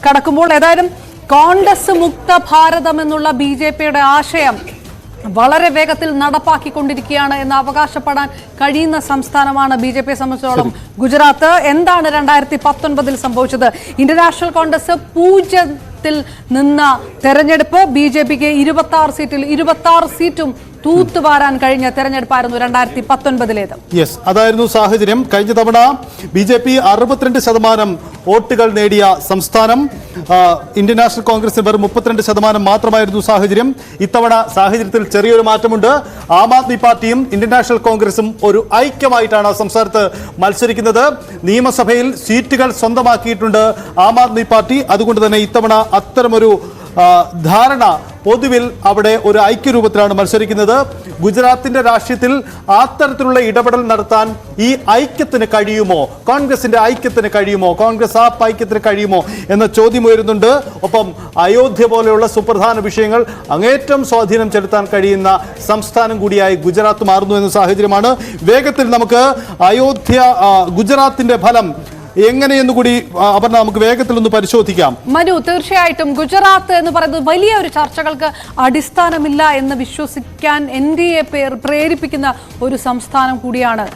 കടക്കുമ്പോൾ ഏതായാലും കോൺഗ്രസ് മുക്ത ഭാരതം എന്നുള്ള ബിജെപിയുടെ ആശയം വളരെ വേഗത്തിൽ നടപ്പാക്കിക്കൊണ്ടിരിക്കുകയാണ് എന്ന് അവകാശപ്പെടാൻ കഴിയുന്ന സംസ്ഥാനമാണ് ബിജെപിയെ സംബന്ധിച്ചിടത്തോളം ഗുജറാത്ത്. എന്താണ് 2019 സംഭവിച്ചത്? ഇന്റർനാഷണൽ കോൺഗ്രസ് 0-ൽ നിന്ന തെരഞ്ഞെടുപ്പ് ബിജെപിക്ക് 26 സീറ്റിൽ 26 സീറ്റും തൂത്തുവാരാൻ കഴിഞ്ഞ തെരഞ്ഞെടുപ്പായിരുന്നു 2019. യെസ്, അതായിരുന്നു സാഹചര്യം. കഴിഞ്ഞ തവണ ബിജെപി 62% വോട്ടുകൾ നേടിയ സംസ്ഥാനം. ഇന്ത്യൻ നാഷണൽ കോൺഗ്രസിന് വെറും 32% മാത്രമായിരുന്നു സാഹചര്യം. ഇത്തവണ സാഹചര്യത്തിൽ ചെറിയൊരു മാറ്റമുണ്ട്. ആം ആദ്മി പാർട്ടിയും ഇന്ത്യൻ നാഷണൽ കോൺഗ്രസും ഒരു ഐക്യമായിട്ടാണ് സംസ്ഥാനത്ത് മത്സരിക്കുന്നത്. നിയമസഭയിൽ സീറ്റുകൾ സ്വന്തമാക്കിയിട്ടുണ്ട് ആം ആദ്മി പാർട്ടി. അതുകൊണ്ട് തന്നെ ഇത്തവണ അത്തരമൊരു ധാരണ പൊതുവിൽ അവിടെ ഒരു ഐക്യരൂപത്തിലാണ് മത്സരിക്കുന്നത്. ഗുജറാത്തിന്റെ രാഷ്ട്രീയത്തിൽ അത്തരത്തിലുള്ള ഇടപെടൽ നടത്താൻ ഈ ഐക്യത്തിന് കഴിയുമോ? കോൺഗ്രസിന്റെ ഐക്യത്തിന് കഴിയുമോ? കോൺഗ്രസ് ആപ്പ് ഐക്യത്തിന് കഴിയുമോ എന്ന ചോദ്യം ഉയരുന്നുണ്ട്. ഒപ്പം അയോധ്യ പോലെയുള്ള സുപ്രധാന വിഷയങ്ങൾ അങ്ങേറ്റം സ്വാധീനം ചെലുത്താൻ കഴിയുന്ന സംസ്ഥാനം കൂടിയായി ഗുജറാത്ത് മാറുന്നു എന്ന സാഹചര്യമാണ്. വേഗത്തിൽ നമുക്ക് അയോധ്യ ഗുജറാത്തിന്റെ ഫലം എങ്ങനെയെന്ന് കൂടി അപർണ നമുക്ക് വേഗത്തിൽ ഒന്ന് പരിശോധിക്കാം. മനു, തീർച്ചയായിട്ടും ഗുജറാത്ത് എന്ന് പറയുന്നത് വലിയ ഒരു ചർച്ചകൾക്ക് അടിസ്ഥാനമില്ല എന്ന് വിശ്വസിക്കാൻ NDA പ്രേരിപ്പിക്കുന്ന ഒരു സംസ്ഥാനം കൂടിയാണ്.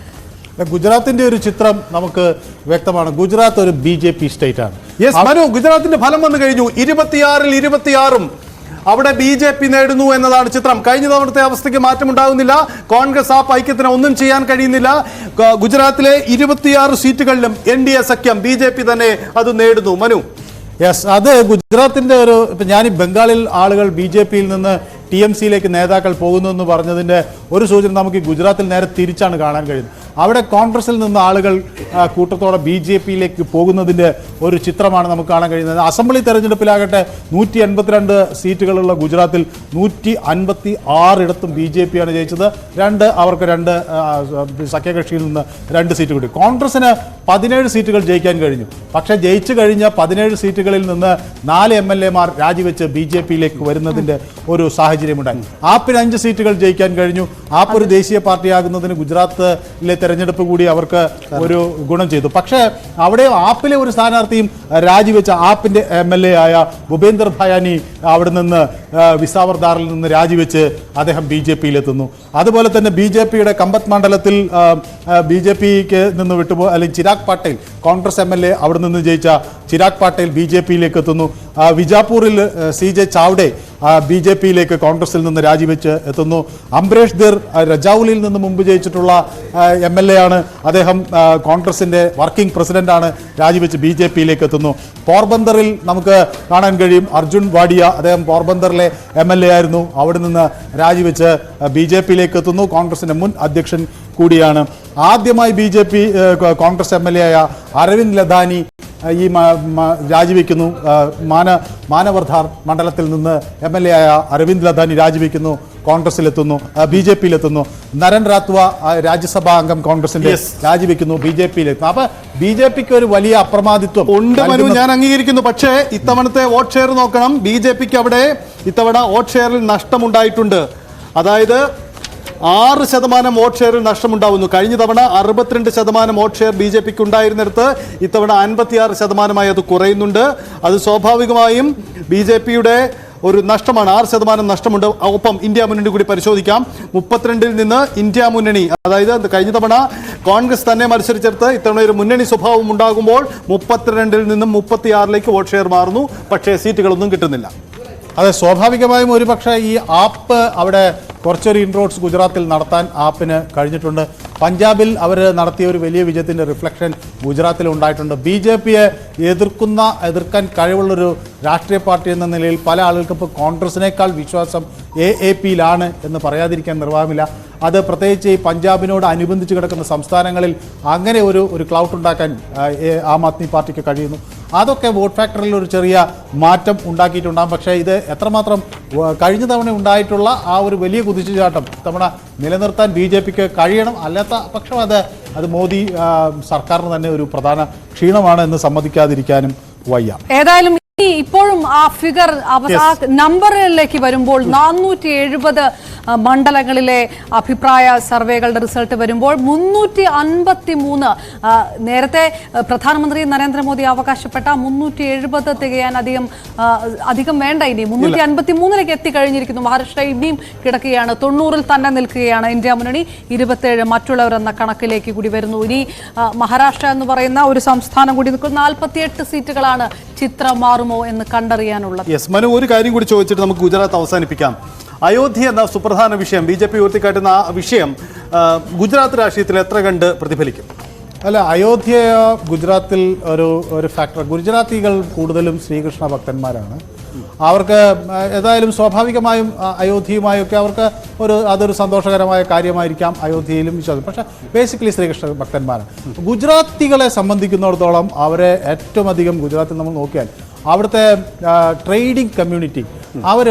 ഗുജറാത്തിന്റെ ഒരു ചിത്രം നമുക്ക് വ്യക്തമാണ്. ഗുജറാത്ത് ഒരു BJP സ്റ്റേറ്റ് ആണ്. യെസ് മനു, ഗുജറാത്തിന്റെ ഫലം വന്നു കഴിഞ്ഞു. 26-ൽ 26 അവിടെ BJP നേടുന്നു എന്നതാണ് ചിത്രം. കഴിഞ്ഞ തവണത്തെ അവസ്ഥയ്ക്ക് മാറ്റമുണ്ടാകുന്നില്ല. കോൺഗ്രസ് ആ ഐക്യത്തിന് ഒന്നും ചെയ്യാൻ കഴിയുന്നില്ല. ഗുജറാത്തിലെ 26 സീറ്റുകളിലും NDA സഖ്യം BJP തന്നെ അത് നേടുന്നു. മനു, യെസ്, അത് ഗുജറാത്തിന്റെ ഒരു ഇപ്പം ഞാൻ ബംഗാളിൽ ആളുകൾ BJPയിൽ നിന്ന് TMCയിലേക്ക് നേതാക്കൾ പോകുന്നു എന്ന് പറഞ്ഞതിൻ്റെ ഒരു സൂചന നമുക്ക് ഗുജറാത്തിൽ നേരെ തിരിച്ചാണ് കാണാൻ കഴിയുന്നത്. അവിടെ കോൺഗ്രസിൽ നിന്ന് ആളുകൾ കൂട്ടത്തോടെ BJPയിലേക്ക് പോകുന്നതിൻ്റെ ഒരു ചിത്രമാണ് നമുക്ക് കാണാൻ കഴിയുന്നത്. അസംബ്ലി തെരഞ്ഞെടുപ്പിലാകട്ടെ 182 സീറ്റുകളുള്ള ഗുജറാത്തിൽ 156 BJPയാണ് ജയിച്ചത്. അവർക്ക് 2 സഖ്യകക്ഷിയിൽ നിന്ന് 2 സീറ്റ് കൂടി. കോൺഗ്രസിന് 17 സീറ്റുകൾ ജയിക്കാൻ കഴിഞ്ഞു. പക്ഷേ ജയിച്ചു കഴിഞ്ഞ 17 സീറ്റുകളിൽ നിന്ന് 4 MLAമാർ രാജിവെച്ച് BJPയിലേക്ക് വരുന്നതിൻ്റെ ഒരു സാഹചര്യമുണ്ടായി. ആപ്പിന് 5 സീറ്റുകൾ ജയിക്കാൻ കഴിഞ്ഞു. ആപ്പ് ഒരു ദേശീയ പാർട്ടിയാകുന്നതിന് ഗുജറാത്തിലെ തെരഞ്ഞെടുപ്പ് കൂടി അവർക്ക് ഒരു ഗുണം ചെയ്തു. പക്ഷേ അവിടെ ആപ്പിലെ ഒരു സ്ഥാനാർത്ഥിയും രാജിവെച്ച ആപ്പിന്റെ MLA ആയ ഭൂപേന്ദർ ഭയാനി അവിടെ നിന്ന് വിസാവർദാറിൽ നിന്ന് രാജിവെച്ച് അദ്ദേഹം BJPയിലെത്തുന്നു. അതുപോലെ തന്നെ BJPയുടെ കമ്പത്ത് മണ്ഡലത്തിൽ BJPക്ക് നിന്ന് വിട്ടുപോ അല്ലെങ്കിൽ ചിരാഗ് പാട്ടേൽ കോൺഗ്രസ് MLA അവിടെ നിന്ന് ജയിച്ച ചിരാഗ് പാട്ടേൽ BJPയിലേക്ക് എത്തുന്നു. വിജാപൂരിൽ CJ ചാവ്ഡെ BJPയിലേക്ക് കോൺഗ്രസിൽ നിന്ന് രാജിവെച്ച് എത്തുന്നു. അംബരീഷ് ധർ രജൌലിയിൽ നിന്ന് മുമ്പ് ജയിച്ചിട്ടുള്ള MLA ആണ്. അദ്ദേഹം കോൺഗ്രസിൻ്റെ വർക്കിംഗ് പ്രസിഡന്റാണ്. രാജിവെച്ച് BJPയിലേക്ക് എത്തുന്നു. പോർബന്തറിൽ നമുക്ക് കാണാൻ കഴിയും അർജുൻ വാഡിയ, അദ്ദേഹം പോർബന്തറിലെ MLA ആയിരുന്നു. അവിടെ നിന്ന് രാജിവെച്ച് BJPയിലേക്ക് എത്തുന്നു. കോൺഗ്രസിൻ്റെ മുൻ അധ്യക്ഷൻ കൂടിയാണ്. ആദ്യമായി കോൺഗ്രസ് MLA ആയ അരവിന്ദ് ലധാനി ഈ രാജിവെക്കുന്നു. മാനവർധാർ മണ്ഡലത്തിൽ നിന്ന് MLA ആയ അരവിന്ദ് ലധാനി രാജിവെക്കുന്നു, കോൺഗ്രസിലെത്തുന്നു, BJPയിലെത്തുന്നു. നരൻ റാത്വ രാജ്യസഭാ അംഗം കോൺഗ്രസിന്റെ രാജിവെക്കുന്നു, BJPയിലെത്തുന്നു. അപ്പൊ BJPക്ക് ഒരു വലിയ അപ്രമാദിത്വം ഉണ്ട് മനു, ഞാൻ അംഗീകരിക്കുന്നു. പക്ഷേ ഇത്തവണത്തെ വോട്ട് ഷെയർ നോക്കണം. BJPക്ക് അവിടെ ഇത്തവണ വോട്ട് ഷെയറിൽ നഷ്ടമുണ്ടായിട്ടുണ്ട്. അതായത് 6% വോട്ട് ഷെയറിൽ നഷ്ടമുണ്ടാവുന്നു. കഴിഞ്ഞ തവണ 62% വോട്ട് ഷെയർ BJPക്ക് ഉണ്ടായിരുന്നിടത്ത് ഇത്തവണ 56% അത് കുറയുന്നുണ്ട്. അത് സ്വാഭാവികമായും BJPയുടെ ഒരു നഷ്ടമാണ്. 6% നഷ്ടമുണ്ട്. ഒപ്പം ഇന്ത്യ മുന്നണി കൂടി പരിശോധിക്കാം. 32-ൽ നിന്ന് ഇന്ത്യ മുന്നണി, അതായത് കഴിഞ്ഞ തവണ കോൺഗ്രസ് തന്നെ മത്സരിച്ചെടുത്ത് ഇത്തവണ ഒരു മുന്നണി സ്വഭാവം ഉണ്ടാകുമ്പോൾ 32-ൽ നിന്നും 36-ലേക്ക് വോട്ട് ഷെയർ മാറുന്നു. പക്ഷേ സീറ്റുകളൊന്നും കിട്ടുന്നില്ല. അതെ, സ്വാഭാവികമായും ഒരുപക്ഷെ ഈ ആപ്പ് അവിടെ കുറച്ചൊരു ഇൻറോഡ്സ് ഗുജറാത്തിൽ നടത്താൻ ആപ്പിന് കഴിഞ്ഞിട്ടുണ്ട്. പഞ്ചാബിൽ അവർ നടത്തിയ ഒരു വലിയ വിജയത്തിൻ്റെ റിഫ്ലക്ഷൻ ഗുജറാത്തിൽ ഉണ്ടായിട്ടുണ്ട്. BJPയെ എതിർക്കാൻ കഴിവുള്ളൊരു രാഷ്ട്രീയ പാർട്ടി എന്ന നിലയിൽ പല ആളുകൾക്കും ഇപ്പോൾ കോൺഗ്രസിനേക്കാൾ വിശ്വാസം AAPയിലാണ് എന്ന് പറയാതിരിക്കാൻ നിർവാഹമില്ല. അത് പ്രത്യേകിച്ച് ഈ പഞ്ചാബിനോട് അനുബന്ധിച്ച് കിടക്കുന്ന സംസ്ഥാനങ്ങളിൽ അങ്ങനെ ഒരു ക്ലൗട്ട് ഉണ്ടാക്കാൻ ആം ആദ്മി പാർട്ടിക്ക് കഴിയുന്നു. അതൊക്കെ വോട്ട് ഫാക്ടറിൽ ഒരു ചെറിയ മാറ്റം ഉണ്ടാക്കിയിട്ടുണ്ടാകും. പക്ഷേ ഇത് എത്രമാത്രം കഴിഞ്ഞ തവണ ഉണ്ടായിട്ടുള്ള ആ ഒരു വലിയ കുതിച്ചുചാട്ടം തവണ നിലനിർത്താൻ BJPക്ക് കഴിയണം. അല്ലാത്ത പക്ഷം അത് മോദി സർക്കാരിന് തന്നെ ഒരു പ്രധാന ക്ഷീണമാണ് എന്ന് സമ്മതിക്കാതിരിക്കാനും വയ്യ. ഏതായാലും ഇപ്പോഴും ആ ഫിഗർ നമ്പറുകളിലേക്ക് വരുമ്പോൾ 470 മണ്ഡലങ്ങളിലെ അഭിപ്രായ സർവേകളുടെ റിസൾട്ട് വരുമ്പോൾ 353 നേരത്തെ പ്രധാനമന്ത്രി നരേന്ദ്രമോദി അവകാശപ്പെട്ട 370 തികയാൻ അധികം വേണ്ട. ഇനി 353ലേക്ക് എത്തിക്കഴിഞ്ഞിരിക്കുന്നു. മഹാരാഷ്ട്ര ഇനിയും കിടക്കുകയാണ്. 90-ൽ തന്നെ നിൽക്കുകയാണ് ഇന്ത്യ മുന്നണി. 27 മറ്റുള്ളവരെന്ന കണക്കിലേക്ക് കൂടി വരുന്നു. ഇനി മഹാരാഷ്ട്ര എന്ന് പറയുന്ന ഒരു സംസ്ഥാനം കൂടി നിൽക്കുന്ന 48 സീറ്റുകളാണ് ചിത്രം മാറുമോ എന്ന് കണ്ടറിയാനുള്ളത്. യെസ് മനു, ഒരു കാര്യം കൂടി ചോദിച്ചിട്ട് നമുക്ക് ഗുജറാത്ത് അവസാനിപ്പിക്കാം. അയോധ്യ എന്ന സുപ്രധാന വിഷയം, BJP ഉയർത്തിക്കാട്ടുന്ന ആ വിഷയം ഗുജറാത്ത് രാഷ്ട്രീയത്തിൽ എത്ര കണ്ട് പ്രതിഫലിക്കും? അല്ല, അയോധ്യ ഗുജറാത്തിൽ ഒരു ഫാക്ടർ. ഗുജറാത്തികൾ കൂടുതലും ശ്രീകൃഷ്ണ ഭക്തന്മാരാണ്. അവർക്ക് ഏതായാലും സ്വാഭാവികമായും അയോധ്യയുമായൊക്കെ അവർക്ക് അതൊരു സന്തോഷകരമായ കാര്യമായിരിക്കാം അയോധ്യയിലും വിശ്വാസം. പക്ഷേ ബേസിക്കലി ശ്രീകൃഷ്ണ ഭക്തന്മാരാണ്. ഗുജറാത്തികളെ സംബന്ധിക്കുന്നിടത്തോളം അവരെ ഏറ്റവും അധികം ഗുജറാത്തിൽ നമ്മൾ നോക്കിയാൽ അവിടുത്തെ ട്രേഡിംഗ് കമ്മ്യൂണിറ്റി, അവർ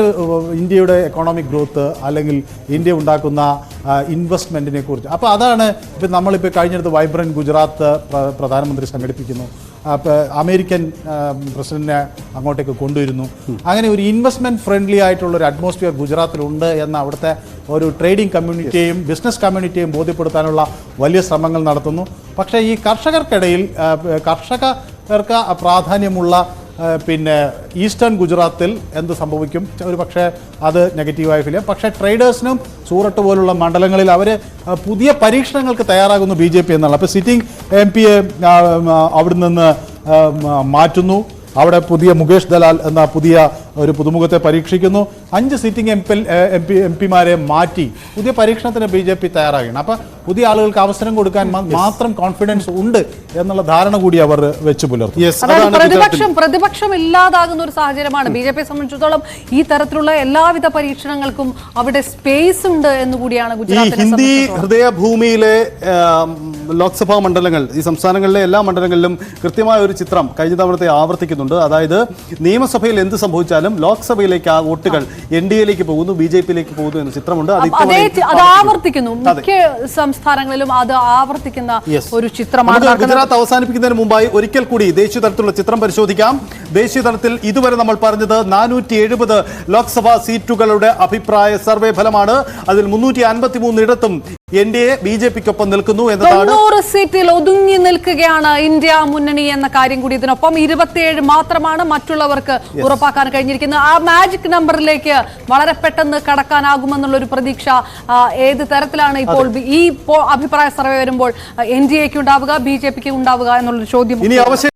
ഇന്ത്യയുടെ എക്കണോമിക് ഗ്രോത്ത് അല്ലെങ്കിൽ ഇന്ത്യ ഉണ്ടാക്കുന്ന ഇൻവെസ്റ്റ്മെൻറ്റിനെ കുറിച്ച്. അപ്പോൾ അതാണ് ഇപ്പം നമ്മളിപ്പോൾ കഴിഞ്ഞിടത്ത് വൈബ്രൻറ്റ് ഗുജറാത്ത് പ്രധാനമന്ത്രി സംഘടിപ്പിക്കുന്നു. അമേരിക്കൻ പ്രസിഡന്റിനെ അങ്ങോട്ടേക്ക് കൊണ്ടുവരുന്നു. അങ്ങനെ ഒരു ഇൻവെസ്റ്റ്മെൻറ്റ് ഫ്രണ്ട്ലി ആയിട്ടുള്ള ഒരു അറ്റ്മോസ്ഫിയർ ഗുജറാത്തിലുണ്ട് എന്ന് അവിടുത്തെ ഒരു ട്രേഡിംഗ് കമ്മ്യൂണിറ്റിയെയും ബിസിനസ് കമ്മ്യൂണിറ്റിയെയും ബോധ്യപ്പെടുത്താനുള്ള വലിയ ശ്രമങ്ങൾ നടത്തുന്നു. പക്ഷേ ഈ കർഷകർക്കിടയിൽ കർഷകർക്ക് പ്രാധാന്യമുള്ള പിന്നെ ഈസ്റ്റേൺ ഗുജറാത്തിൽ എന്ത് സംഭവിക്കും? ഒരു പക്ഷേ അത് നെഗറ്റീവായ ഫിലിം. പക്ഷേ ട്രേഡേഴ്സിനും സൂറത്ത് പോലുള്ള മണ്ഡലങ്ങളിൽ അവർ പുതിയ പരീക്ഷണങ്ങൾക്ക് തയ്യാറാകുന്നു BJP എന്നുള്ള. അപ്പോൾ സിറ്റിംഗ് MP അവിടെ നിന്ന് മാറ്റുന്നു. അവിടെ പുതിയ മുകേഷ് ദലാൽ എന്ന പുതിയ ഒരു പുതുമുഖത്തെ പരീക്ഷിക്കുന്നു. 5 സിറ്റിംഗ് MPമാരെ മാറ്റി പുതിയ പരീക്ഷണത്തിന് BJP തയ്യാറാകുകയാണ്. അപ്പം പുതിയ ആളുകൾക്ക് അവസരം കൊടുക്കാൻ മാത്രം കോൺഫിഡൻസ് ഉണ്ട് എന്നുള്ള ധാരണ കൂടി അവർ വെച്ച് പുലർത്തും. പ്രതിപക്ഷം ഇല്ലാതാകുന്ന ഒരു സാഹചര്യമാണ്. BJP സംബന്ധിച്ചിടത്തോളം ഈ തരത്തിലുള്ള എല്ലാവിധ പരീക്ഷണങ്ങൾക്കും അവിടെ സ്പേസ് ഉണ്ട് എന്ന് കൂടിയാണ് ഗുജറാത്ത്. ഹിന്ദി ഹൃദയഭൂമിയിലെ ലോക്സഭാ മണ്ഡലങ്ങൾ, ഈ സംസ്ഥാനങ്ങളിലെ എല്ലാ മണ്ഡലങ്ങളിലും കൃത്യമായ ഒരു ചിത്രം കഴിഞ്ഞ തവണത്തെ ആവർത്തിക്കുന്നുണ്ട്. അതായത് നിയമസഭയിൽ എന്ത് സംഭവിച്ചാലും ലോക്സഭയിലേക്ക് ആ വോട്ടുകൾ NDA-ലേക്ക് പോകുന്നു, BJP-യിലേക്ക് പോകുന്നു എന്ന ചിത്രമുണ്ട്. അത് ആവർത്തിക്കുന്നു. മിക്ക സംസ്ഥാനങ്ങളിലും അത് ആവർത്തിക്കുന്ന ഒരു ചിത്രമാണ്. ഗുജറാത്ത് അവസാനിപ്പിക്കുന്നതിന് മുമ്പായി ഒരിക്കൽ കൂടി ദേശീയ തലത്തിലുള്ള ചിത്രം പരിശോധിക്കാം. ദേശീയ തലത്തിൽ ഇതുവരെ നമ്മൾ പറഞ്ഞത് 470 ലോക്സഭാ സീറ്റുകളുടെ അഭിപ്രായ സർവേ ഫലമാണ്. അതിൽ 353 ഇടത്തും NDA BJP-ക്കൊപ്പം നിൽക്കുന്നു എന്നതാണ്. 90 സീറ്റിൽ ഒതുങ്ങി നിൽക്കുകയാണ് ഇന്ത്യ മുന്നണി എന്ന കാര്യം കൂടി ഇതിനൊപ്പം 27 മാത്രമാണ് മറ്റുള്ളവർക്ക് ഉറപ്പാക്കാൻ കഴിഞ്ഞിരിക്കുന്നത്. ആ മാജിക് നമ്പറിലേക്ക് വളരെ പെട്ടെന്ന് കടക്കാനാകുമെന്നുള്ള ഒരു പ്രതീക്ഷ ഏത് തരത്തിലാണ് ഇപ്പോൾ ഈ അഭിപ്രായ സർവേ വരുമ്പോൾ NDA-ക്ക് ഉണ്ടാവുക, BJP-ക്ക് ഉണ്ടാവുക എന്നുള്ളൊരു ചോദ്യം.